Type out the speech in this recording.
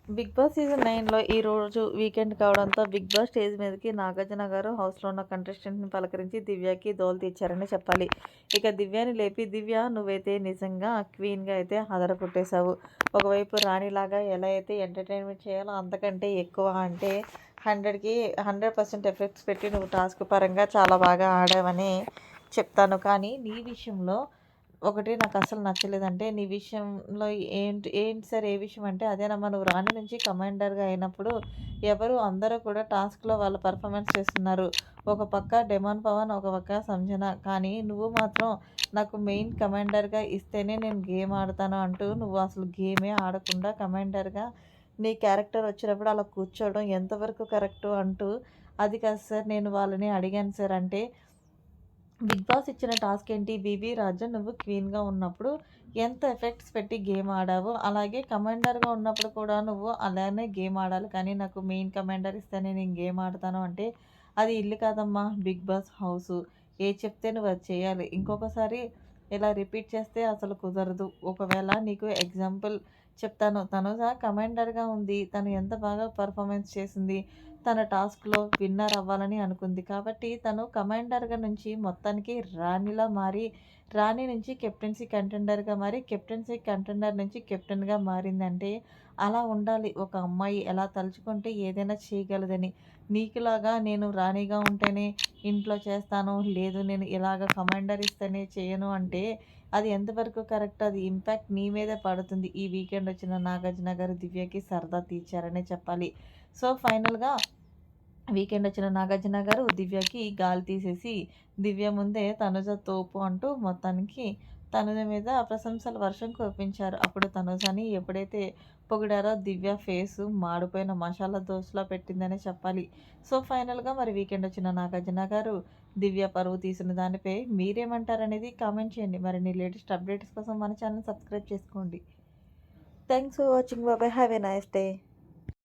Big boss season 9లో ఈరోజు weekend కావడంతో big boss stage మీదకి నాగార్జున గారు హౌస్లో ఉన్న కంటెస్టెంట్ని పలకరించి దివ్యకి దోలు తీర్చారని చెప్పాలి. ఇక దివ్యని లేపి, దివ్య నువ్వైతే నిజంగా క్వీన్గా అయితే అదరగొట్టేశావు. ఒకవైపు రాణిలాగా ఎలా అయితే ఎంటర్టైన్మెంట్ చేయాలో అంతకంటే ఎక్కువ, అంటే 100కి 100% ఎఫెక్ట్స్ పెట్టి నువ్వు టాస్క్ పరంగా చాలా బాగా ఆడావని చెప్తాను. కానీ నీ విషయంలో ఒకటి నాకు అసలు నచ్చలేదంటే, నీ విషయంలో ఏంటి ఏంటి సార్, ఏ విషయం అంటే అదేనమ్మా, నువ్వు రాణి నుంచి కమాండర్గా అయినప్పుడు అందరూ కూడా టాస్క్లో వాళ్ళ పర్ఫార్మెన్స్ చేస్తున్నారు. ఒక పక్క డెమాన్ పవన్, ఒక పక్క సంజన, కానీ నువ్వు మాత్రం నాకు మెయిన్ కమాండర్గా ఇస్తేనే నేను గేమ్ ఆడతాను అంటూ నువ్వు అసలు గేమే ఆడకుండా కమాండర్గా నీ క్యారెక్టర్ వచ్చినప్పుడు అలా కూర్చోవడం ఎంతవరకు కరెక్టు అంటూ, అది కాదు సార్, నేను వాళ్ళని అడిగాను సార్ అంటే, బిగ్ బాస్ ఇచ్చిన టాస్క్ ఏంటి? బీబీ రాజా నువ్వు క్వీన్‌గా ఉన్నప్పుడు ఎంత ఎఫెక్ట్స్ పెట్టి గేమ్ ఆడావో, అలాగే కమాండర్‌గా ఉన్నప్పుడు కూడా నువ్వు అలానే గేమ్ ఆడాలి. కానీ నాకు మెయిన్ కమాండర్ ఇస్తేనే నేను గేమ్ ఆడతాను అంటే, అది ఇల్లు కాదమ్మా, బిగ్ బాస్ హౌసు. ఏది చెప్తే నువ్వు అది చేయాలి. ఇంకొకసారి ఇలా రిపీట్ చేస్తే అసలు కుదరదు. ఒకవేళ నీకు ఎగ్జాంపుల్ చెప్తాను. తనుజ కమాండర్‌గా ఉంది. తను ఎంత బాగా పెర్ఫార్మెన్స్ చేసింది. తన టాస్క్‌లో విన్నర్ అవ్వాలని అనుకుంది. కాబట్టి తను కమాండర్‌గా నుంచి మొత్తానికి రాణిలా మారి, రాణి నుంచి కెప్టెన్సీ కంటెండర్‌గా మారి, కెప్టెన్సీ కంటెండర్ నుంచి కెప్టెన్‌గా మారిందంటే, అలా ఉండాలి ఒక అమ్మాయి. ఎలా తలుచుకుంటే ఏదైనా చేయగలదని. నీకులాగా నేను రాణిగా ఉంటేనే ఇంట్లో చేస్తాను, లేదు నేను ఇలాగ కమాండర్ ఇస్తేనే చేయను అంటే, అది ఎంతవరకు కరెక్ట్? అది ఇంపాక్ట్ నీ మీదే పడుతుంది. ఈ వీకెండ్ వచ్చిన నాగార్జున గారు దివ్యకి సరదా తీర్చారనే చెప్పాలి. సో, ఫైనల్‌గా వీకెండ్ వచ్చిన నాగార్జున గారు దివ్యకి గాలి తీసేసి, దివ్య ముందే తనుజ తోపు అంటూ మొత్తానికి తనుజ మీద ప్రశంసల వర్షం కురిపించారు. అప్పుడు తనుజని ఎప్పుడైతే పొగిడారో, దివ్య ఫేసు మాడిపోయిన మసాలా దోసలా పెట్టిందనే చెప్పాలి. సో, ఫైనల్‌గా మరి వీకెండ్ వచ్చిన నాగార్జున గారు దివ్య పరువు తీసిన దానిపై మీరేమంటారనేది కామెంట్ చేయండి. మరిన్ని లేటెస్ట్ అప్డేట్స్ కోసం మన ఛానల్ సబ్స్క్రైబ్ చేసుకోండి. Thanks for watching. Bye bye. Have a nice day.